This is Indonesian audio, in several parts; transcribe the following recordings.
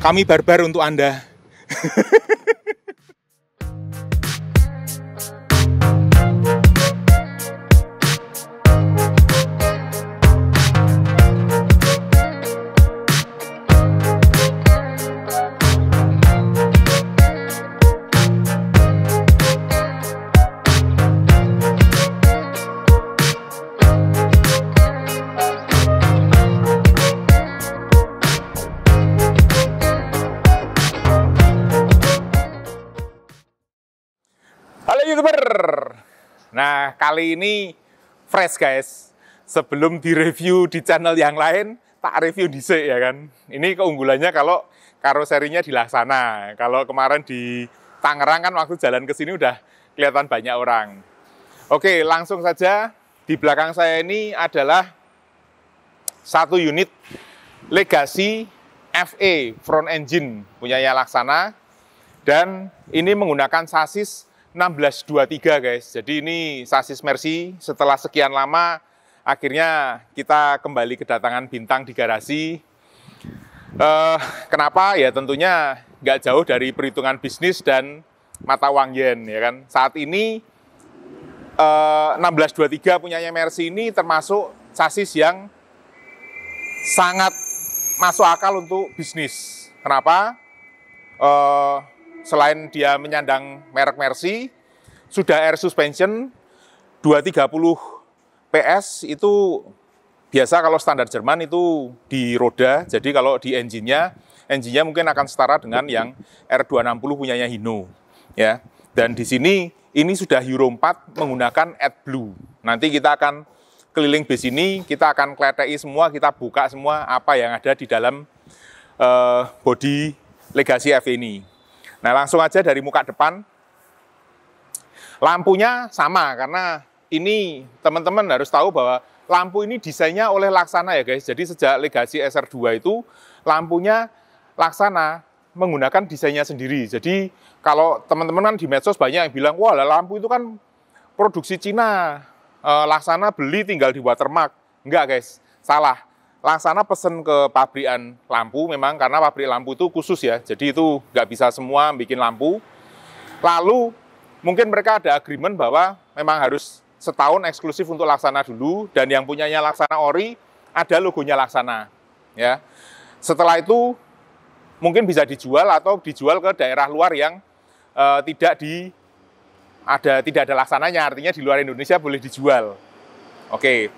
Kami barbar untuk Anda. Halo YouTuber. Nah, kali ini fresh guys. Sebelum direview di channel yang lain, tak review dhisik ya kan. Ini keunggulannya kalau karoserinya di Laksana. Kalau kemarin di Tangerang kan waktu jalan ke sini udah kelihatan banyak orang. Oke, langsung saja. Di belakang saya ini adalah satu unit Legacy FE front engine punyanya Laksana. Dan ini menggunakan sasis 1623 guys. Jadi ini sasis Mercy. Setelah sekian lama akhirnya kita kembali kedatangan bintang di garasi. Kenapa? Ya tentunya nggak jauh dari perhitungan bisnis dan mata uang yen ya kan. Saat ini 1623 punyanya Mercy ini termasuk sasis yang sangat masuk akal untuk bisnis. Kenapa? Selain dia menyandang merek Mercy, sudah air suspension 230 PS itu biasa kalau standar Jerman itu di roda. Jadi kalau di engine-nya mungkin akan setara dengan yang R260 punyanya Hino. Ya. Dan di sini ini sudah Euro 4 menggunakan AdBlue. Nanti kita akan keliling base ini, kita akan kletei semua, kita buka semua apa yang ada di dalam body Legacy FE ini. Nah, langsung aja dari muka depan. Lampunya sama, karena ini teman-teman harus tahu bahwa lampu ini desainnya oleh Laksana ya guys. Jadi sejak Legacy SR2 itu, lampunya Laksana menggunakan desainnya sendiri. Jadi kalau teman-teman kan di medsos banyak yang bilang, wah lampu itu kan produksi Cina, Laksana beli tinggal di watermark. Enggak guys, salah. Laksana pesen ke pabrikan lampu, memang karena pabrik lampu itu khusus ya, jadi itu nggak bisa semua bikin lampu. Lalu mungkin mereka ada agreement bahwa memang harus setahun eksklusif untuk Laksana dulu, dan yang punyanya Laksana Ori ada logonya Laksana. Ya. Setelah itu mungkin bisa dijual atau dijual ke daerah luar yang tidak ada Laksananya, artinya di luar Indonesia boleh dijual. Oke,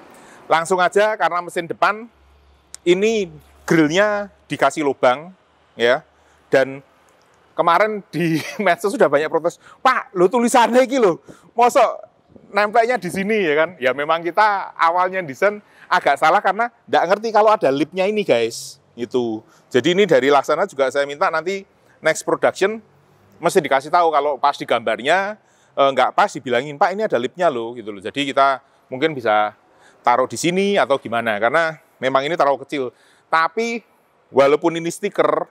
langsung aja karena mesin depan ini grillnya dikasih lubang, ya. Dan kemarin di medsos sudah banyak protes, Pak, lo tulisannya ini lo, mosok nempelnya di sini ya kan? Ya memang kita awalnya desain agak salah karena nggak ngerti kalau ada lipnya ini guys, itu. Jadi ini dari Laksana juga saya minta nanti next production mesti dikasih tahu kalau pas di gambarnya nggak pas dibilangin, Pak ini ada lipnya lo, gitu loh. Jadi kita mungkin bisa taruh di sini atau gimana, karena memang ini terlalu kecil. Tapi walaupun ini stiker,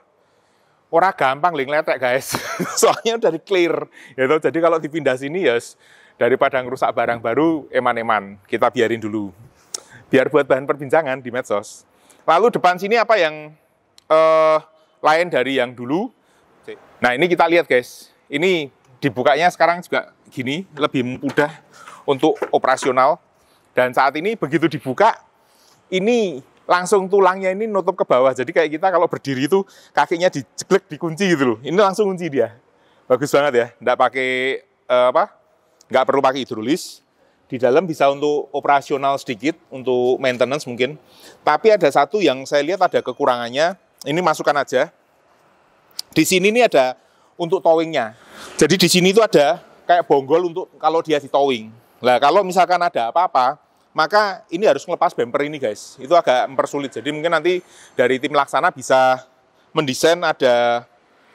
ora gampang ngeletek guys. Soalnya udah di clear. Gitu. Jadi kalau dipindah sini ya daripada ngerusak barang baru eman-eman, kita biarin dulu. Biar buat bahan perbincangan di medsos. Lalu depan sini apa yang lain dari yang dulu? Nah ini kita lihat guys. Ini dibukanya sekarang juga gini, lebih mudah untuk operasional. Dan saat ini begitu dibuka, ini langsung tulangnya ini nutup ke bawah. Jadi kayak kita kalau berdiri itu kakinya dijeglek, dikunci gitu loh. Ini langsung kunci dia. Bagus banget ya. Nggak pakai nggak perlu pakai hidrolis. Di dalam bisa untuk operasional sedikit, untuk maintenance mungkin. Tapi ada satu yang saya lihat ada kekurangannya. Ini masukkan aja. Di sini ini ada untuk towingnya. Jadi di sini itu ada kayak bonggol untuk kalau dia di towing. Nah kalau misalkan ada apa-apa, maka ini harus ngelepas bumper ini guys. Itu agak mempersulit. Jadi mungkin nanti dari tim Laksana bisa mendesain ada,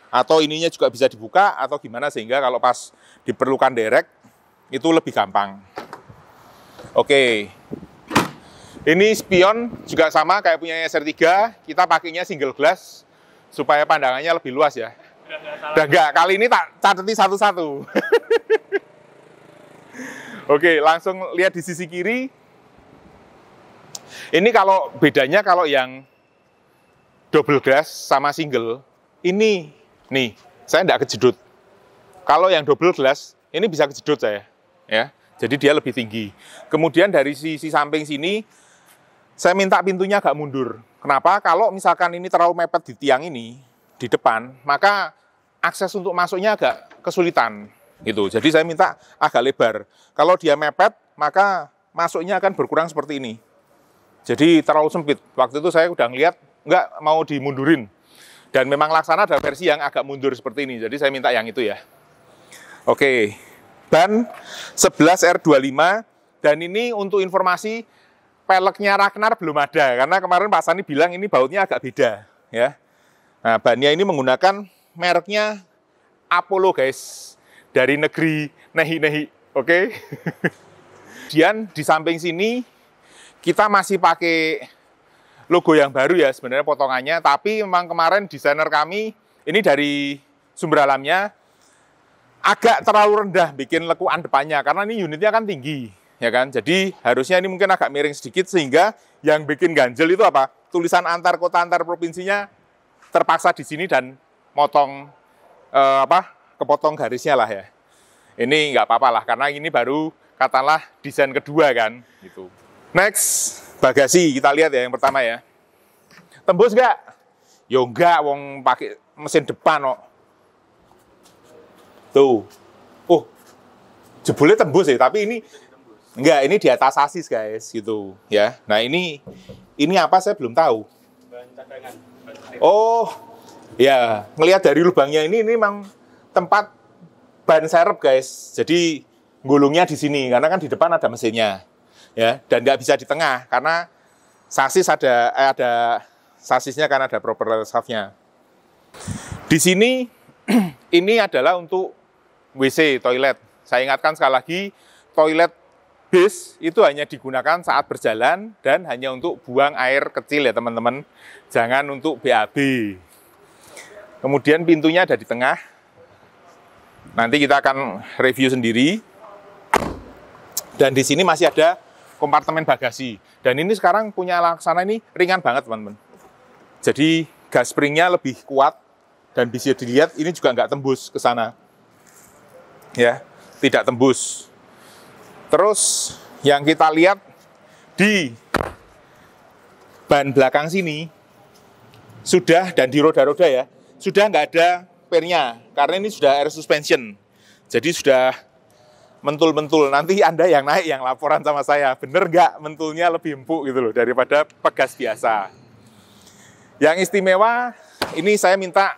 atau ininya juga bisa dibuka atau gimana, sehingga kalau pas diperlukan derek itu lebih gampang. Oke. Ini spion juga sama kayak punya SR3. Kita pakainya single glass supaya pandangannya lebih luas ya. Udah enggak, kali ini tak cateti satu-satu. Oke, langsung lihat di sisi kiri. Ini kalau bedanya kalau yang double glass sama single, ini, nih, saya nggak kejedut. Kalau yang double glass, ini bisa kejedut saya. Ya, jadi dia lebih tinggi. Kemudian dari sisi samping sini, saya minta pintunya agak mundur. Kenapa? Kalau misalkan ini terlalu mepet di tiang ini, di depan, maka akses untuk masuknya agak kesulitan. Gitu. Jadi saya minta agak lebar. Kalau dia mepet, maka masuknya akan berkurang seperti ini. Jadi terlalu sempit. Waktu itu saya udah ngeliat, nggak mau dimundurin. Dan memang Laksana ada versi yang agak mundur seperti ini. Jadi saya minta yang itu ya. Oke. Ban 11R25. Dan ini untuk informasi, peleknya Ragnar belum ada. Karena kemarin Pak Sani bilang ini bautnya agak beda. Ya. Nah, bannya ini menggunakan mereknya Apollo, guys. Dari negeri Nehi-Nehi, oke? Kemudian di samping sini, kita masih pakai logo yang baru ya sebenarnya potongannya. Tapi memang kemarin desainer kami, ini dari sumber alamnya, agak terlalu rendah bikin lekuan depannya. Karena ini unitnya kan tinggi, ya kan? Jadi harusnya ini mungkin agak miring sedikit, sehingga yang bikin ganjel itu apa? Tulisan antar kota, antar provinsinya terpaksa di sini dan motong kepotong garisnya lah ya. Ini nggak apa-apa lah, karena ini baru katakanlah desain kedua kan. Gitu. Next, bagasi kita lihat ya yang pertama ya. Tembus nggak? Yo nggak, wong pakai mesin depan kok. Tuh, jebulnya tembus ya, tapi ini nggak, ini di atas sasis guys, gitu ya. Nah ini apa saya belum tahu. Oh, ya ngelihat dari lubangnya ini memang tempat ban serep guys, jadi gulungnya di sini karena kan di depan ada mesinnya, ya, dan nggak bisa di tengah karena sasis ada sasisnya kan ada propeller shaft-nya. Di sini ini adalah untuk WC toilet. Saya ingatkan sekali lagi, toilet bis itu hanya digunakan saat berjalan dan hanya untuk buang air kecil ya teman-teman, jangan untuk BAB. Kemudian pintunya ada di tengah. Nanti kita akan review sendiri. Dan di sini masih ada kompartemen bagasi. Dan ini sekarang punya Laksana ini ringan banget, teman-teman. Jadi gas springnya lebih kuat dan bisa dilihat ini juga nggak tembus ke sana. Ya, tidak tembus. Terus yang kita lihat di ban belakang sini sudah, dan di roda-roda ya, sudah nggak ada pernya, karena ini sudah air suspension. Jadi sudah mentul-mentul. Nanti Anda yang naik yang laporan sama saya, bener nggak mentulnya lebih empuk gitu loh daripada pegas biasa. Yang istimewa, ini saya minta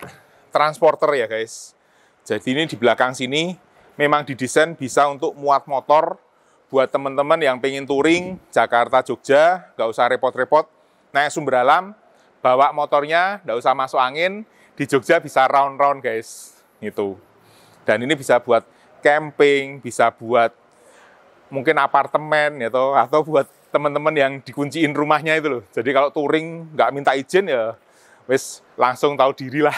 transporter ya guys. Jadi ini di belakang sini memang didesain bisa untuk muat motor buat teman-teman yang pengen touring Jakarta, Jogja, nggak usah repot-repot naik sumber alam, bawa motornya, nggak usah masuk angin. Di Jogja bisa round-round guys, gitu. Dan ini bisa buat camping, bisa buat mungkin apartemen, gitu, atau buat teman-teman yang dikunciin rumahnya itu loh. Jadi kalau touring nggak minta izin ya, wes langsung tahu diri lah.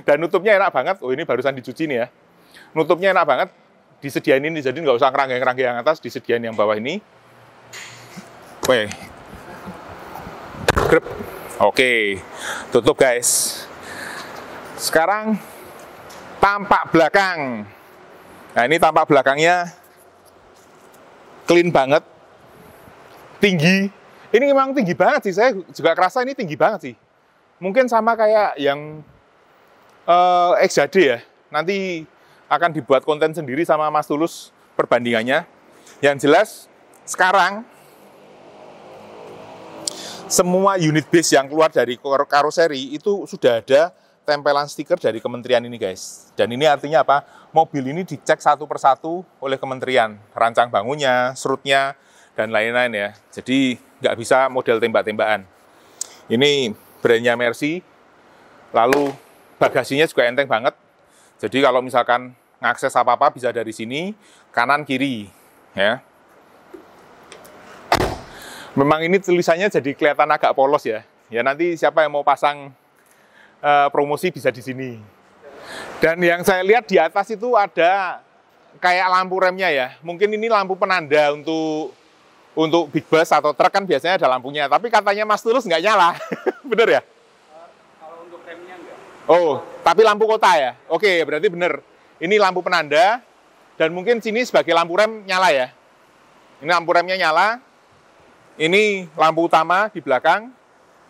Dan nutupnya enak banget. Oh ini barusan dicuci nih ya. Nutupnya enak banget. Disediain ini, jadi nggak usah ngerangkai yang atas, disediain yang bawah ini. Weh. Grep. Oke, tutup guys. Sekarang tampak belakang. Nah ini tampak belakangnya clean banget, tinggi. Ini memang tinggi banget sih, saya juga kerasa ini tinggi banget sih. Mungkin sama kayak yang XJD ya. Nanti akan dibuat konten sendiri sama Mas Tulus perbandingannya. Yang jelas sekarang semua unit base yang keluar dari karoseri itu sudah ada tempelan stiker dari kementerian ini guys. Dan ini artinya apa? Mobil ini dicek satu persatu oleh kementerian. Rancang bangunnya, serutnya, dan lain-lain ya. Jadi nggak bisa model tembak-tembakan. Ini brandnya Mercy. Lalu bagasinya juga enteng banget. Jadi kalau misalkan ngakses apa-apa bisa dari sini, kanan kiri. Ya. Memang ini tulisannya jadi kelihatan agak polos ya. Ya nanti siapa yang mau pasang promosi bisa di sini. Dan yang saya lihat di atas itu ada kayak lampu remnya ya. Mungkin ini lampu penanda untuk big bus atau truk kan biasanya ada lampunya. Tapi katanya Mas Tulus nggak nyala. Bener ya? Kalau untuk remnya Oh, tapi lampu kota ya? Oke, berarti bener. Ini lampu penanda, dan mungkin sini sebagai lampu rem nyala ya? Ini lampu remnya nyala, ini lampu utama di belakang,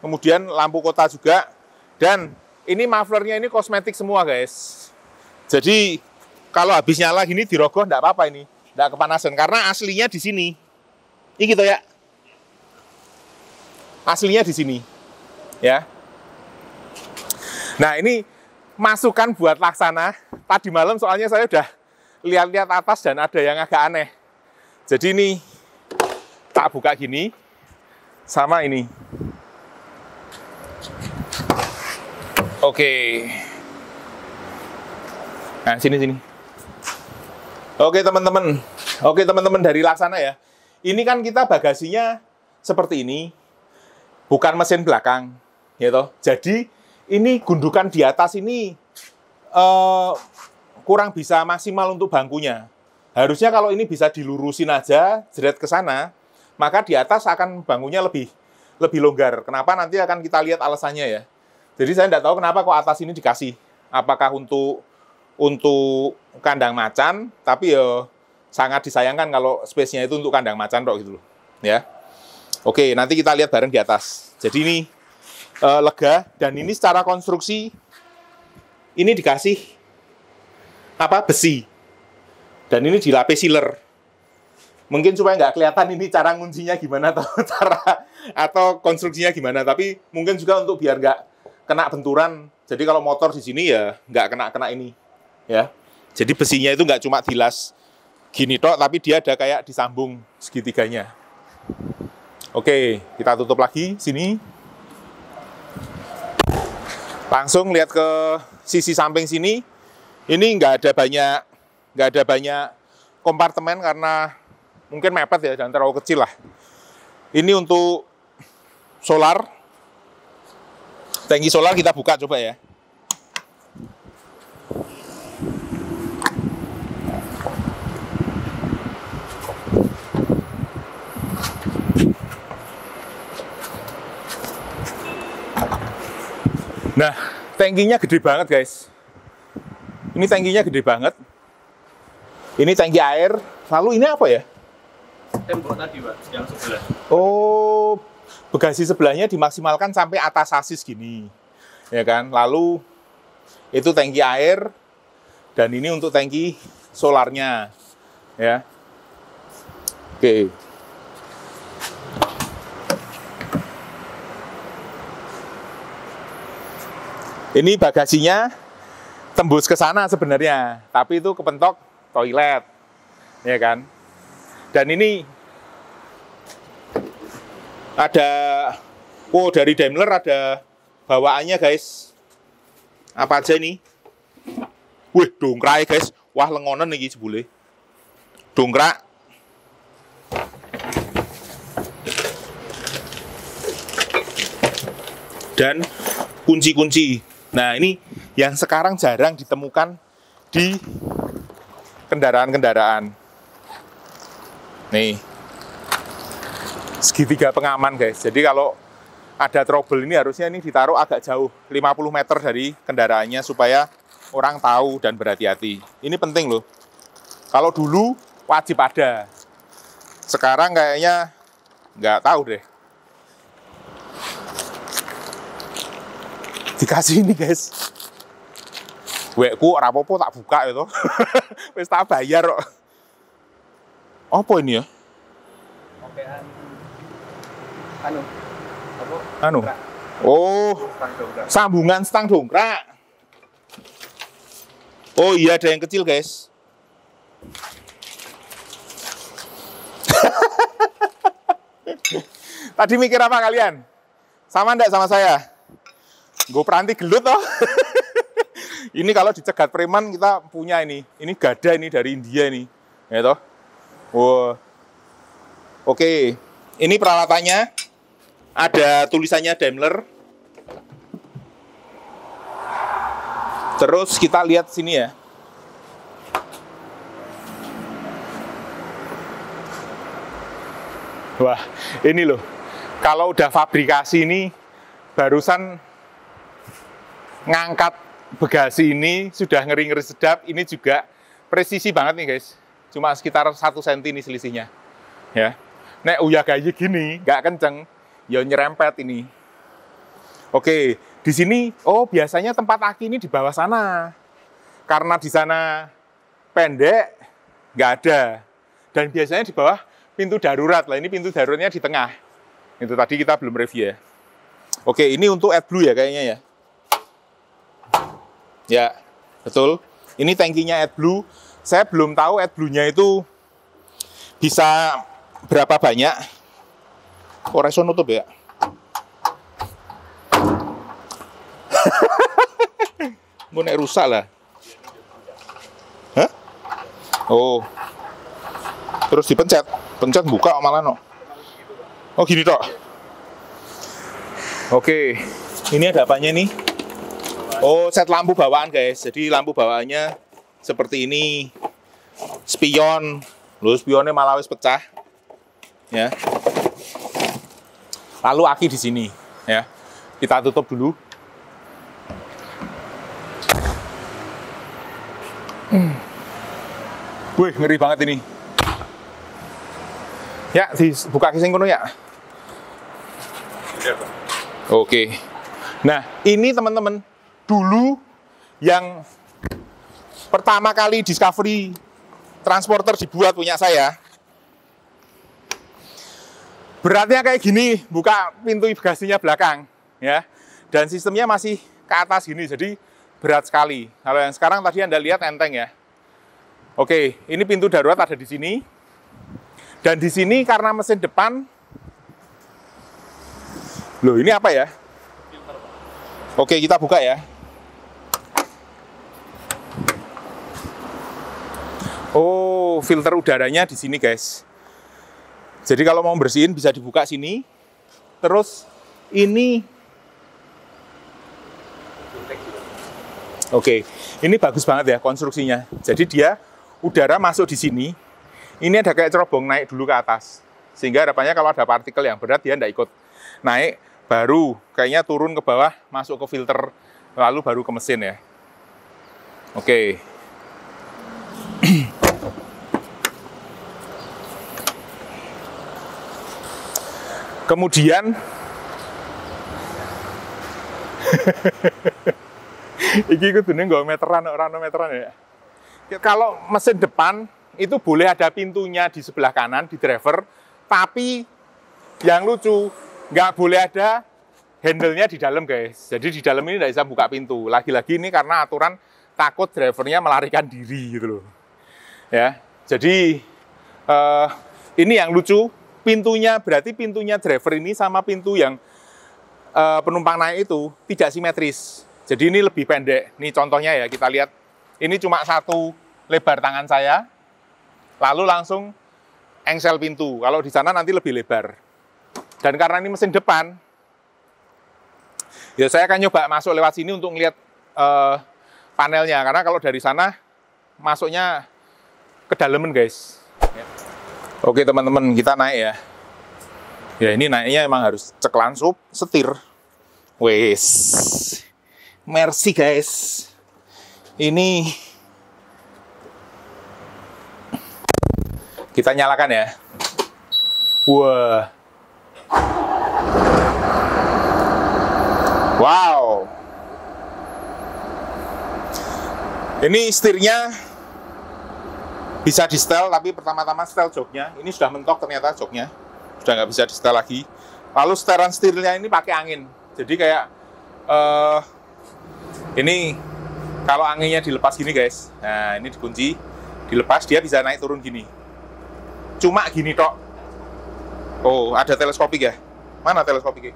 kemudian lampu kota juga, dan ini mufflernya ini kosmetik semua guys. Jadi, kalau habis nyala gini dirogoh enggak apa-apa ini, enggak kepanasan, karena aslinya di sini. Ini gitu ya. Aslinya di sini. Ya. Nah, ini masukan buat Laksana. Tadi malam soalnya saya udah lihat-lihat atas dan ada yang agak aneh. Jadi ini tak buka gini, sama ini. Oke. Nah, sini. Oke, teman-teman. Oke, teman-teman dari Laksana ya. Ini kan kita bagasinya seperti ini. Bukan mesin belakang, gitu. Jadi ini gundukan di atas ini kurang bisa maksimal untuk bangkunya. Harusnya kalau ini bisa dilurusin aja, jeret ke sana, maka di atas akan bangkunya lebih longgar. Kenapa? Nanti akan kita lihat alasannya ya. Jadi saya tidak tahu kenapa kok atas ini dikasih. Apakah untuk kandang macan, tapi ya sangat disayangkan kalau space-nya itu untuk kandang macan kok gitu loh. Ya. Oke, nanti kita lihat bareng di atas. Jadi ini lega, dan ini secara konstruksi ini dikasih besi, dan ini dilapis sealer, mungkin supaya nggak kelihatan ini cara nguncinya gimana atau konstruksinya gimana, tapi mungkin juga untuk biar nggak kena benturan. Jadi kalau motor di sini ya nggak kena ini ya. Jadi besinya itu nggak cuma dilas gini tok, tapi dia ada kayak disambung segitiganya. Oke, kita tutup lagi sini. Langsung lihat ke sisi samping sini. Ini nggak ada banyak kompartemen karena mungkin mepet ya dan terlalu kecil lah. Ini untuk solar. Tangki solar kita buka coba ya. Nah, tangkinya gede banget guys. Ini tangkinya gede banget. Ini tangki air. Lalu ini apa ya? Tembok tadi Pak, yang sebelah. Oh, bagasi sebelahnya dimaksimalkan sampai atas sasis gini. Ya kan? Lalu itu tangki air, dan ini untuk tangki solarnya. Ya. Oke. Ini bagasinya tembus ke sana sebenarnya, tapi itu kepentok toilet, ya kan? Dan ini ada, dari Daimler ada bawaannya guys. Apa aja ini? Wih, dongkrak guys. Wah, lengonan nih sebule. Dongkrak. Dan kunci-kunci. Nah, ini yang sekarang jarang ditemukan di kendaraan-kendaraan. Nih, segitiga pengaman guys. Jadi kalau ada trouble ini harusnya ini ditaruh agak jauh, 50 meter dari kendaraannya supaya orang tahu dan berhati-hati. Ini penting loh. Kalau dulu wajib ada. Sekarang kayaknya nggak tahu deh. Dikasih ini guys. Wekku ora apa-apa tak buka itu. Wis tak bayar kok. Apa ini ya? Okean. Anu. Apa? Anu. Oh, sambungan stang dongkrak. Oh iya, ada yang kecil guys. Tadi mikir apa kalian? Sama enggak sama saya? Gue peranti gelut toh. Ini kalau dicegat preman kita punya ini. Ini gada ini dari India ini. Ya toh. Wow. Oke. Ini peralatannya. Ada tulisannya Daimler. Terus kita lihat sini ya. Wah, ini loh. Kalau udah fabrikasi ini barusan ngangkat bagasi ini sudah ngeri-ngeri sedap. Ini juga presisi banget nih guys. Cuma sekitar 1 cm ini selisihnya. Ya. Nek uya gaye gini, nggak kenceng, ya nyerempet ini. Oke, di sini, oh biasanya tempat aki ini di bawah sana. Karena di sana pendek, nggak ada. Dan biasanya di bawah pintu darurat. Lah ini pintu daruratnya di tengah. Itu tadi kita belum review ya. Oke, ini untuk AdBlue ya kayaknya ya. Ya, betul. Ini tangkinya AdBlue. Saya belum tahu AdBlue-nya itu bisa berapa banyak. Oh, reso nutup ya. Gue nek rusak lah. Hah? Oh. Terus dipencet. Pencet buka malah no. Oh, gini tok. Oke. Ini ada apanya nih? Oh, set lampu bawaan guys. Jadi lampu bawaannya seperti ini. Spion. Loh, spionnya malah wis pecah. Ya. Lalu aki di sini, ya. Kita tutup dulu. Wih, ngeri banget ini. Ya, dibuka kising kono ya. Oke. Nah, ini teman-teman dulu yang pertama kali Discovery Transporter dibuat punya saya. Beratnya kayak gini, buka pintu bagasinya belakang, ya. Dan sistemnya masih ke atas gini, jadi berat sekali. Kalau yang sekarang tadi Anda lihat enteng ya. Oke, ini pintu darurat ada di sini. Dan di sini karena mesin depan, loh ini apa ya? Oke, kita buka ya. Oh, filter udaranya di sini guys. Jadi kalau mau bersihin bisa dibuka sini. Terus ini, oke, ini bagus banget ya konstruksinya. Jadi dia udara masuk di sini. Ini ada kayak cerobong naik dulu ke atas. Sehingga harapannya kalau ada partikel yang berat dia tidak ikut naik, baru kayaknya turun ke bawah, masuk ke filter, lalu baru ke mesin ya. Oke. Kemudian iki kudune nggo meteran ora meteran ya. Kalau mesin depan itu boleh ada pintunya di sebelah kanan di driver, tapi yang lucu nggak boleh ada handle-nya di dalam guys. Jadi di dalam ini nggak bisa buka pintu. Lagi-lagi ini karena aturan takut drivernya melarikan diri gitu loh. Ya, jadi ini yang lucu. Pintunya, berarti pintunya driver ini sama pintu yang penumpang naik itu tidak simetris. Jadi ini lebih pendek. Ini contohnya ya, kita lihat. Ini cuma 1 lebar tangan saya, lalu langsung engsel pintu. Kalau di sana nanti lebih lebar. Dan karena ini mesin depan, ya saya akan nyoba masuk lewat sini untuk ngeliat panelnya. Karena kalau dari sana, masuknya kedalaman guys. Oke teman-teman, kita naik ya. Ya ini naiknya emang harus cek langsung setir. Wes, merci guys. Ini kita nyalakan ya. Wah, wow. Ini setirnya bisa di setel, tapi pertama-tama setel joknya. Ini sudah mentok ternyata joknya. Sudah nggak bisa di setel lagi. Lalu setelan setirnya ini pakai angin. Jadi kayak ini kalau anginnya dilepas gini guys. Nah ini dikunci, dilepas dia bisa naik turun gini. Cuma gini tok. Oh ada teleskopik ya? Mana teleskopiknya?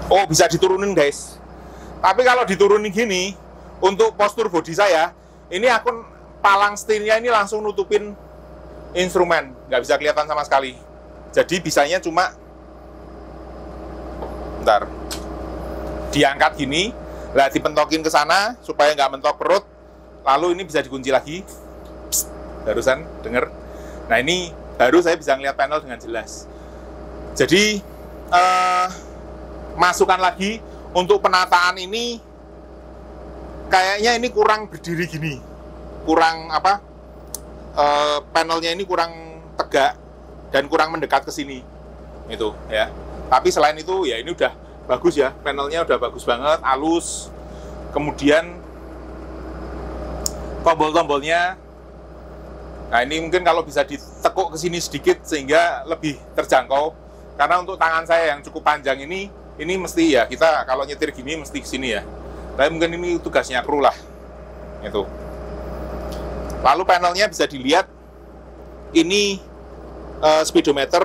Oh bisa diturunin guys. Tapi kalau diturunin gini, untuk postur bodi saya, ini akun palang setirnya ini langsung nutupin instrumen, nggak bisa kelihatan sama sekali. Jadi bisanya cuma, bentar, diangkat gini, lah dipentokin ke sana supaya nggak mentok perut. Lalu ini bisa dikunci lagi. Psst, barusan denger. Nah ini baru saya bisa ngeliat panel dengan jelas. Jadi masukkan lagi untuk penataan ini kayaknya ini kurang berdiri gini, kurang apa, panelnya ini kurang tegak dan kurang mendekat ke sini itu ya. Tapi selain itu ya ini udah bagus ya, panelnya udah bagus banget, halus. Kemudian tombol-tombolnya, nah ini mungkin kalau bisa ditekuk ke sini sedikit sehingga lebih terjangkau. Karena untuk tangan saya yang cukup panjang ini mesti ya kita kalau nyetir gini mesti ke sini ya. Tapi mungkin ini tugasnya kru lah. Itu. Lalu panelnya bisa dilihat ini speedometer.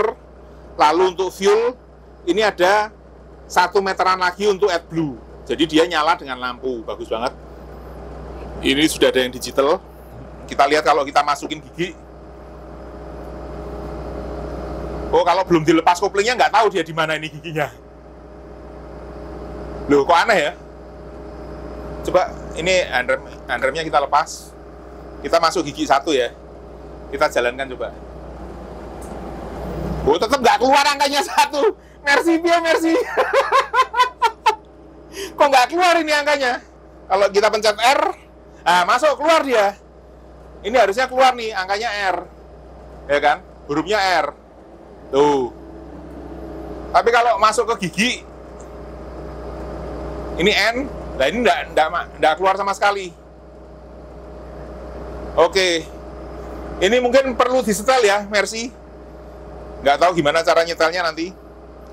Lalu untuk fuel ini ada 1 meteran lagi untuk AdBlue. Jadi dia nyala dengan lampu, bagus banget. Ini sudah ada yang digital. Kita lihat kalau kita masukin gigi. Oh, kalau belum dilepas koplingnya nggak tahu dia di mana ini giginya. Loh, kok aneh ya? Coba ini handremnya kita lepas. Kita masuk gigi 1 ya. Kita jalankan coba. Oh, tetap nggak keluar angkanya 1. Mercy, Pio, Mercy. Kok nggak keluar ini angkanya? Kalau kita pencet R, nah, masuk, keluar dia. Ini harusnya keluar nih, angkanya R. Ya kan? Hurufnya R. Tuh. Tapi kalau masuk ke gigi, ini N, nah ini enggak keluar sama sekali. Oke. Ini mungkin perlu disetel ya, Mercy. Nggak tahu gimana cara nyetelnya nanti.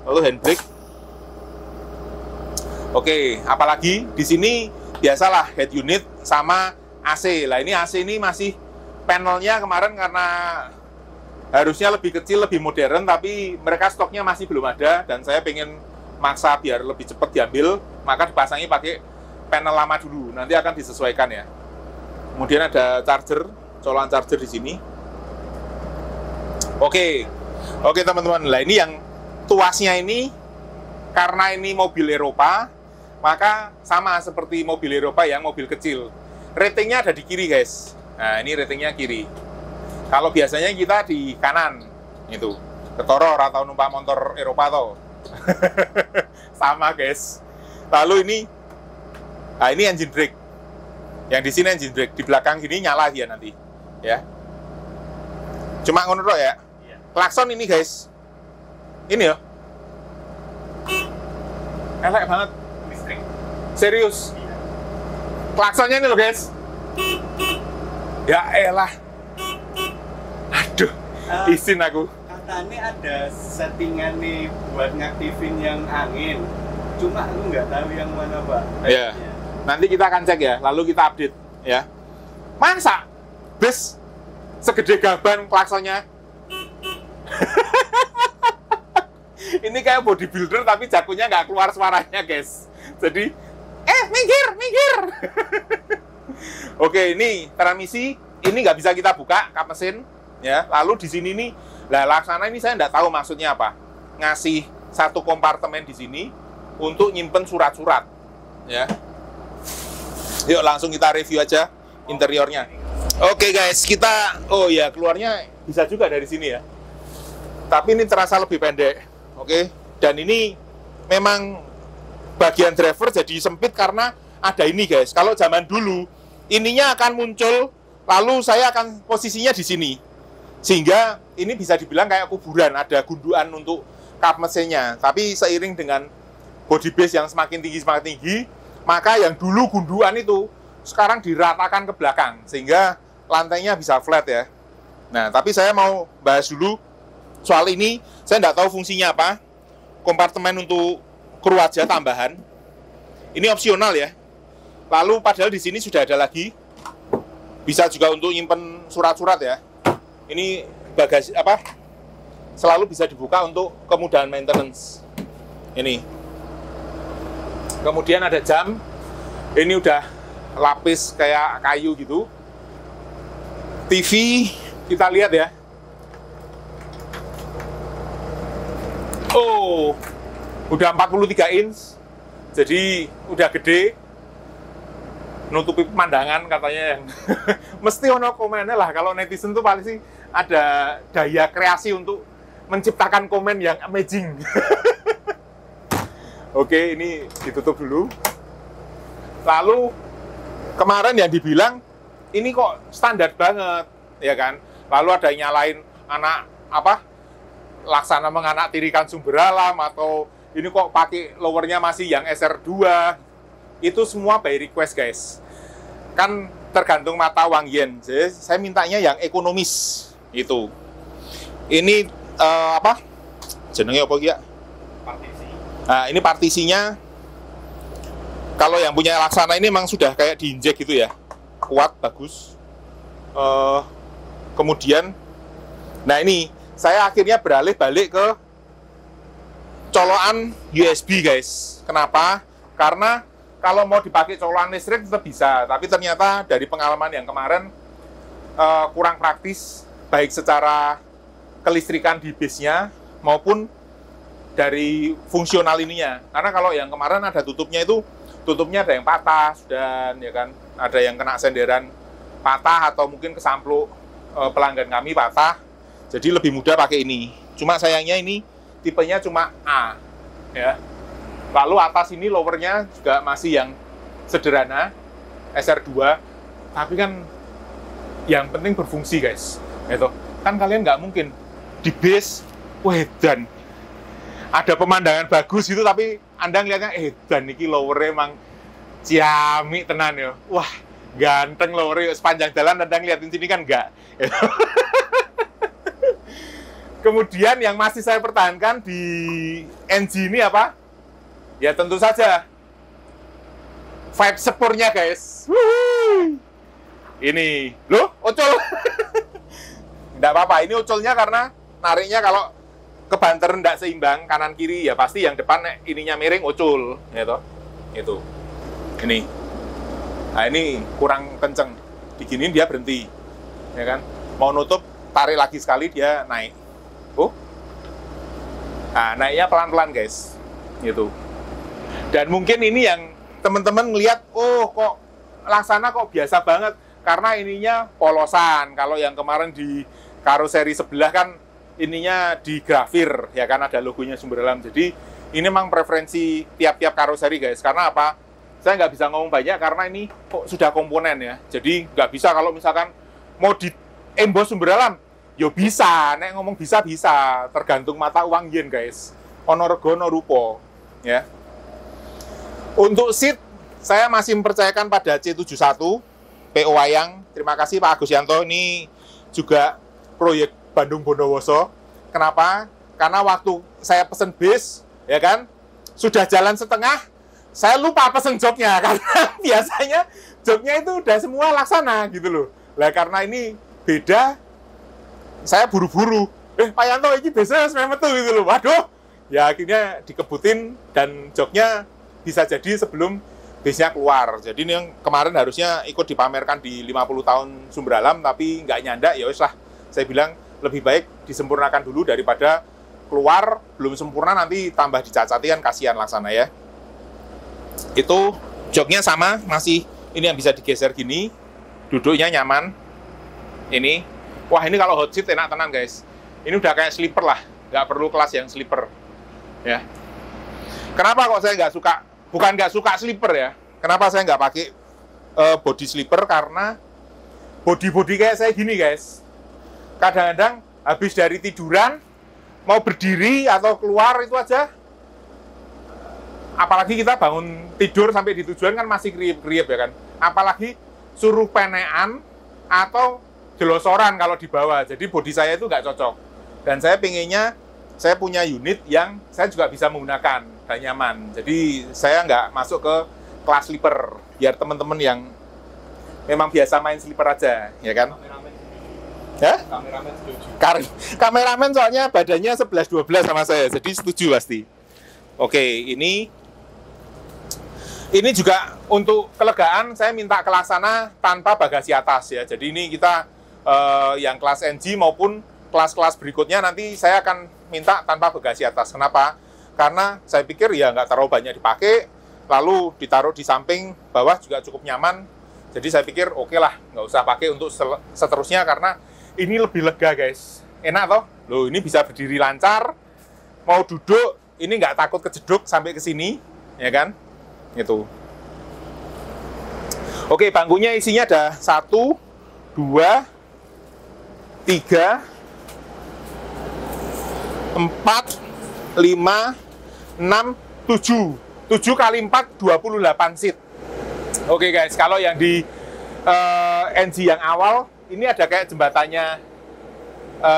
Lalu handbrake. Oke, apalagi di sini biasalah head unit sama AC. Lah ini AC ini masih panelnya kemarin karena harusnya lebih kecil, lebih modern, tapi mereka stoknya masih belum ada dan saya pengen maksa biar lebih cepat diambil, maka dipasangi pakai panel lama dulu. Nanti akan disesuaikan ya. Kemudian ada charger, colokan charger di sini. Oke teman-teman. Lah ini yang tuasnya ini karena ini mobil Eropa, maka sama seperti mobil Eropa yang mobil kecil. Ratingnya ada di kiri guys. Nah ini ratingnya kiri. Kalau biasanya kita di kanan, itu ketoror atau numpak motor Eropa toh. Sama guys. Lalu ini, nah ini engine brake. Yang di sini engine brake, di belakang gini nyala dia nanti, ya. Cuma ngono toh ya. Klakson ini guys, ini ya. Elek banget. Listrik. Serius. Klaksonnya ini loh guys. Ya elah. Aduh, izin aku. Katanya ada settingan nih buat ngaktifin yang angin. Cuma aku nggak tahu yang mana, Pak. Iya. Nanti kita akan cek ya, lalu kita update ya. Masa bus segede gaban klaksonnya? Ini kayak bodybuilder tapi jakunya nggak keluar suaranya guys. Jadi, minggir. Oke, ini transmisi, ini nggak bisa kita buka kap mesin, ya. Lalu di sini nih, lah Laksana ini saya nggak tahu maksudnya apa. Ngasih satu kompartemen di sini untuk nyimpen surat-surat, ya. Yuk langsung kita review aja interiornya. Oke guys, kita, oh ya keluarnya bisa juga dari sini ya. Tapi ini terasa lebih pendek, oke. Dan ini memang bagian driver jadi sempit karena ada ini guys. Kalau zaman dulu ininya akan muncul, lalu saya akan posisinya di sini, sehingga ini bisa dibilang kayak kuburan, ada gundukan untuk kap mesinnya. Tapi seiring dengan body base yang semakin tinggi, maka yang dulu gundukan itu sekarang diratakan ke belakang, sehingga lantainya bisa flat ya. Nah, tapi saya mau bahas dulu soal ini. Saya nggak tahu fungsinya apa. Kompartemen untuk kru aja tambahan. Ini opsional ya. Lalu padahal di sini sudah ada lagi. Bisa juga untuk nyimpen surat-surat ya. Ini bagasi apa? Selalu bisa dibuka untuk kemudahan maintenance. Ini. Kemudian ada jam. Ini udah lapis kayak kayu gitu. TV kita lihat ya. Oh, udah 43 inch. Jadi udah gede. Nutupi pemandangan katanya yang mesti ono komennya lah. Kalau netizen tuh paling sih ada daya kreasi untuk menciptakan komen yang amazing. Oke, ini ditutup dulu. Lalu kemarin yang dibilang ini kok standar banget, ya kan? Lalu ada yang nyalain anak Laksana menganaktirikan sumber alam, atau ini kok pakai lowernya masih yang SR2. Itu semua by request, guys. Kan tergantung mata uang yen. Jadi saya mintanya yang ekonomis itu. Ini jenenge apa ya? Partisi. Nah, ini partisinya. Kalau yang punya Laksana ini memang sudah kayak diinjek gitu ya, kuat, bagus. Kemudian, nah ini saya akhirnya beralih balik ke colokan USB, guys. Kenapa? Karena kalau mau dipakai colokan listrik tetap bisa, tapi ternyata dari pengalaman yang kemarin kurang praktis, baik secara kelistrikan di base-nya maupun dari fungsional ininya. Karena kalau yang kemarin ada tutupnya itu, tutupnya ada yang patah, dan ya kan, ada yang kena senderan patah atau mungkin kesampluk pelanggan kami patah. Jadi lebih mudah pakai ini. Cuma sayangnya ini tipenya cuma A, ya. Lalu atas ini lowernya juga masih yang sederhana, SR2. Tapi kan yang penting berfungsi, guys. Gitu. Kan kalian nggak mungkin di base, dan ada pemandangan bagus gitu, tapi Anda ngeliatnya, dan ini lowernya emang ciamik tenan ya. Wah, ganteng lowernya, sepanjang jalan Anda ngeliatin sini kan enggak. Kemudian yang masih saya pertahankan di NG ini apa? Ya tentu saja vibe sepurnya, guys. Ini, loh, ocol. Nggak apa-apa, ini ocolnya karena nariknya kalau kebanter nggak seimbang kanan kiri, ya pasti yang depan ininya miring, ocul, gitu. Itu. Ini. Nah, ini kurang kenceng. Diginiin dia berhenti. Ya kan? Mau nutup, tarik lagi sekali dia naik. Nah, naiknya pelan-pelan, guys. Gitu. Dan mungkin ini yang teman-teman ngelihat, kok Laksana kok biasa banget, karena ininya polosan. Kalau yang kemarin di karoseri sebelah kan ininya di grafir, ya kan, ada logonya sumber alam. Jadi ini memang preferensi tiap-tiap karoseri, guys. Karena apa? Saya nggak bisa ngomong banyak karena ini kok sudah komponen ya. Jadi nggak bisa kalau misalkan mau di embos sumber alam, yo bisa. Nek ngomong bisa, tergantung mata uang yen, guys. Ono rego ono rupo, ya. Untuk seat, saya masih mempercayakan pada C71 PO Wayang. Terima kasih Pak Agus Yanto. Ini juga proyek Bandung Bondowoso. Kenapa? Karena waktu saya pesen bis, ya kan, sudah jalan setengah, saya lupa pesen joknya, karena biasanya joknya itu udah semua Laksana, gitu loh. Lah karena ini beda, saya buru-buru. Pak Yanto, ini biasanya memang tuh, gitu loh. Waduh, ya akhirnya dikebutin, dan joknya bisa jadi sebelum base-nya keluar. Jadi ini yang kemarin harusnya ikut dipamerkan di 50 tahun sumber alam, tapi nggak nyandak, ya wis lah. Saya bilang, lebih baik disempurnakan dulu daripada keluar belum sempurna nanti tambah dicacati, kan kasihan Laksana ya. Itu joknya sama, masih ini yang bisa digeser gini, duduknya nyaman. Ini, wah ini kalau hot seat enak tenan, guys. Ini udah kayak sleeper lah, nggak perlu kelas yang sleeper ya. Kenapa kok saya nggak suka, bukan nggak suka sleeper ya, kenapa saya nggak pakai body sleeper? Karena body kayak saya gini, guys, kadang-kadang habis dari tiduran mau berdiri atau keluar itu aja, apalagi kita bangun tidur sampai di tujuan kan masih kriep-kriep ya kan, apalagi suruh penean atau jelosoran kalau di bawah. Jadi body saya itu nggak cocok, dan saya pinginnya saya punya unit yang saya juga bisa menggunakan dan nyaman. Jadi saya nggak masuk ke kelas sleeper, biar teman-teman yang memang biasa main sleeper aja, ya kan? Ya? Kameramen setuju. Kameramen soalnya badannya 11-12 sama saya, jadi setuju pasti. Oke, ini juga untuk kelegaan saya minta ke Laksana tanpa bagasi atas ya. Jadi ini kita yang kelas NG maupun kelas-kelas berikutnya nanti saya akan minta tanpa bagasi atas. Kenapa? Karena saya pikir ya nggak terlalu banyak dipakai, lalu ditaruh di samping bawah juga cukup nyaman. Jadi saya pikir oke lah, nggak usah pakai untuk seterusnya, karena ini lebih lega, guys. Enak toh? Loh, ini bisa berdiri lancar, mau duduk ini nggak takut kejeduk sampai ke sini, ya kan? Itu. Oke, bangkunya isinya ada 1, 2, 3, 4, 5, 6, 7. 7 kali 4, 28 seat. Oke guys, kalau yang di NG yang awal, ini ada kayak jembatannya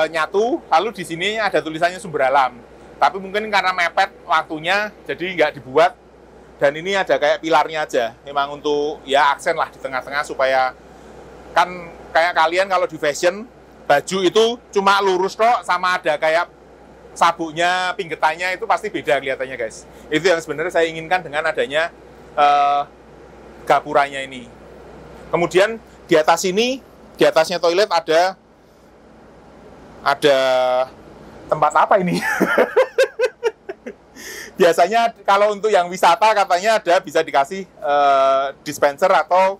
nyatu, lalu di sini ada tulisannya sumber alam. Tapi mungkin karena mepet waktunya, jadi nggak dibuat. Dan ini ada kayak pilarnya aja, memang untuk ya aksen lah di tengah-tengah supaya kan kayak kalian kalau di fashion baju itu cuma lurus kok, sama ada kayak sabuknya, pinggetannya itu pasti beda kelihatannya guys. Itu yang sebenarnya saya inginkan dengan adanya gapuranya ini. Kemudian di atas ini, di atasnya toilet ada tempat apa ini? Biasanya kalau untuk yang wisata katanya ada bisa dikasih dispenser atau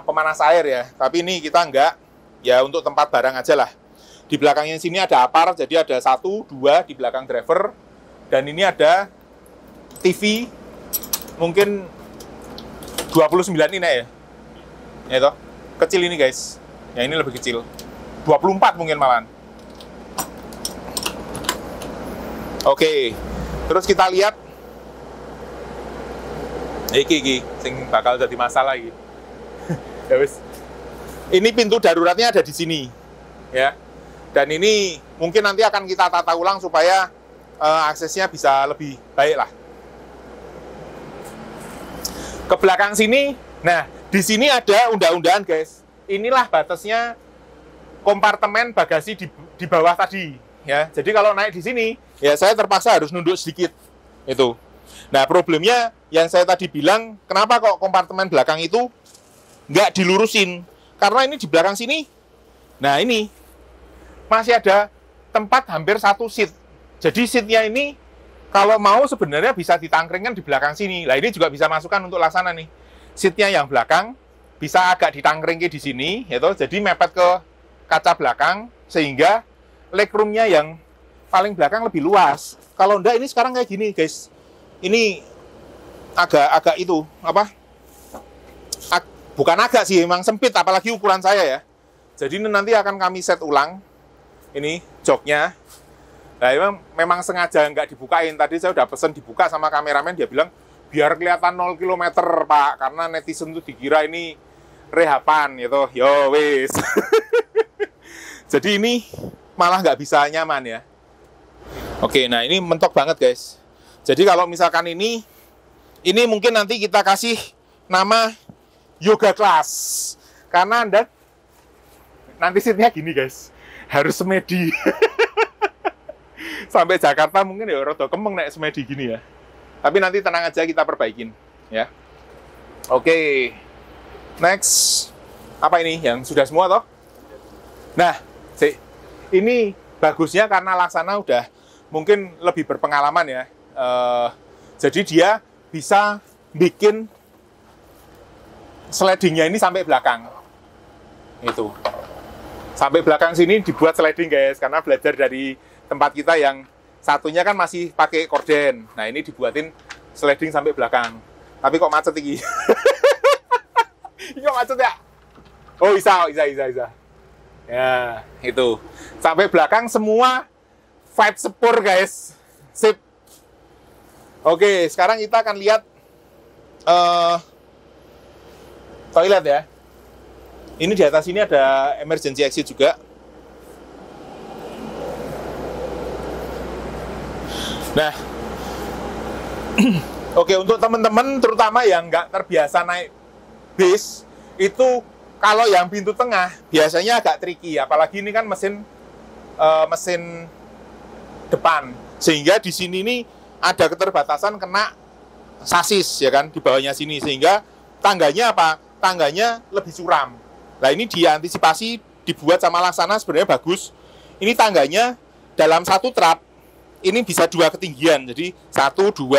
pemanas air ya. Tapi ini kita enggak, ya untuk tempat barang aja lah. Di belakangnya sini ada apar, jadi ada 1, 2 di belakang driver. Dan ini ada TV, mungkin 29 ini ya. Ya itu, kecil ini guys. Ya ini lebih kecil. 24 mungkin malahan. Oke. Terus kita lihat iki sing bakal jadi masalah iki. Ya wis. Ini pintu daruratnya ada di sini. Ya. Dan ini mungkin nanti akan kita tata ulang supaya aksesnya bisa lebih baik lah. Ke belakang sini, nah di sini ada unda-undaan guys. Inilah batasnya kompartemen bagasi di bawah tadi. Ya, jadi kalau naik di sini, ya saya terpaksa harus nunduk sedikit. Itu. Nah problemnya yang saya tadi bilang, kenapa kok kompartemen belakang itu nggak dilurusin? Karena ini di belakang sini, nah ini masih ada tempat hampir 1 seat. Jadi seatnya ini kalau mau sebenarnya bisa ditangkringkan di belakang sini. Nah ini juga bisa masukkan untuk laksana nih. Seatnya yang belakang bisa agak ditangkringkan di sini, gitu. Jadi mepet ke kaca belakang sehingga legroomnya yang paling belakang lebih luas. Kalau enggak ini sekarang kayak gini guys. Ini agak itu apa? Bukan agak sih, memang sempit apalagi ukuran saya ya. Jadi ini nanti akan kami set ulang. Ini joknya. Nah, memang sengaja nggak dibukain. Tadi saya udah pesen dibuka sama kameramen, dia bilang biar kelihatan 0 km Pak, karena netizen tuh dikira ini rehapan gitu. Yo wis. Jadi ini malah nggak bisa nyaman ya. Oke, nah ini mentok banget guys. Jadi kalau misalkan ini mungkin nanti kita kasih nama yoga class. Karena Anda nanti seatnya gini guys, harus semedi. Sampai Jakarta mungkin ya rada kemeng naik semedi gini ya. Tapi nanti tenang aja, kita perbaikin ya. Oke. Next. Apa ini? Yang sudah semua toh? Nah, ini bagusnya karena Laksana udah mungkin lebih berpengalaman ya. Jadi dia bisa bikin slidingnya ini sampai belakang. Itu. Sampai belakang sini dibuat sliding guys, karena belajar dari tempat kita yang satunya kan masih pakai korden. Nah ini dibuatin sliding sampai belakang. Tapi kok macet ini? Ini kok macet ya? Oh bisa. Ya, itu. Sampai belakang semua fight sepur guys. Sip. Oke, sekarang kita akan lihat toilet ya. Ini di atas ini ada emergency exit juga. Nah, oke, untuk teman-teman terutama yang nggak terbiasa naik bis, itu kalau yang pintu tengah biasanya agak tricky, apalagi ini kan mesin depan, sehingga di sini nih ada keterbatasan kena sasis ya kan di bawahnya sini, sehingga tangganya apa? Tangganya lebih curam. Nah ini diantisipasi, dibuat sama Laksana sebenarnya bagus. Ini tangganya dalam satu trap ini bisa 2 ketinggian, jadi 1, 2,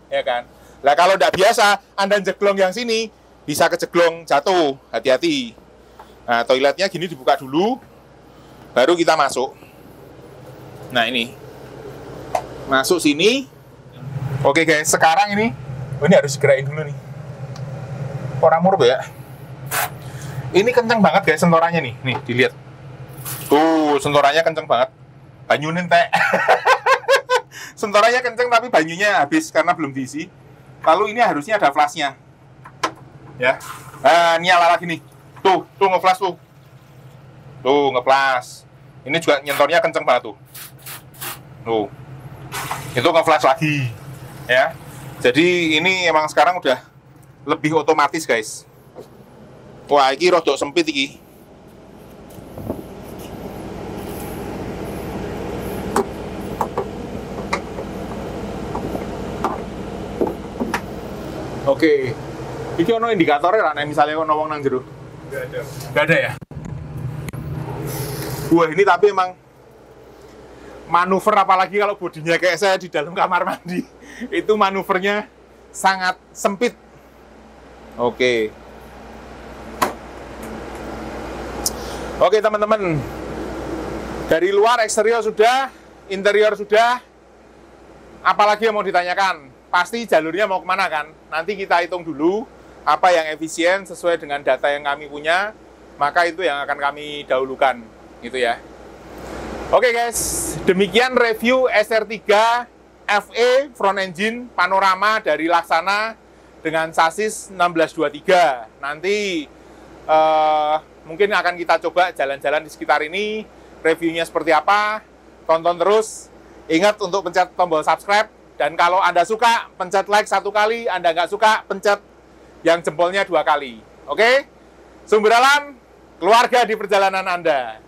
ya kan. Nah kalau tidak biasa, Anda jeglong yang sini bisa kejeglong jatuh, hati-hati. Nah toiletnya gini dibuka dulu, baru kita masuk. Nah ini, masuk sini. Oke guys, sekarang ini harus segerain dulu nih. Orang murbe ya. Ini kenceng banget guys sentorannya nih. Nih, dilihat. Tuh, sentorannya kenceng banget. Banyunin teh. Sentorannya kenceng tapi banyunya habis karena belum diisi. Lalu ini harusnya ada flashnya. Ya. Nah, nyala lagi nih. Tuh nge-flash tuh. Tuh, nge-flash. Ini juga nyentornya kenceng banget tuh. Tuh. Itu nge-flash lagi. Ya. Jadi ini emang sekarang udah lebih otomatis guys. Wah, ini rodok sempit ini. Oke. Iki ono indikatornya lah, misalnya ono wong nang jero. Enggak ada ya? Wah, ini tapi emang manuver, apalagi kalau bodinya kayak saya di dalam kamar mandi. Itu manuvernya sangat sempit. Oke. Oke teman-teman, dari luar eksterior sudah, interior sudah, apalagi yang mau ditanyakan? Pasti jalurnya mau kemana kan? Nanti kita hitung dulu apa yang efisien sesuai dengan data yang kami punya, maka itu yang akan kami dahulukan, gitu ya. Oke guys, demikian review SR3 FE front engine panorama dari Laksana dengan sasis 1623. Nanti mungkin akan kita coba jalan-jalan di sekitar ini, reviewnya seperti apa, tonton terus. Ingat untuk pencet tombol subscribe, dan kalau Anda suka, pencet like 1 kali, Anda nggak suka, pencet yang jempolnya 2 kali. Oke? Sumber Alam, keluarga di perjalanan Anda.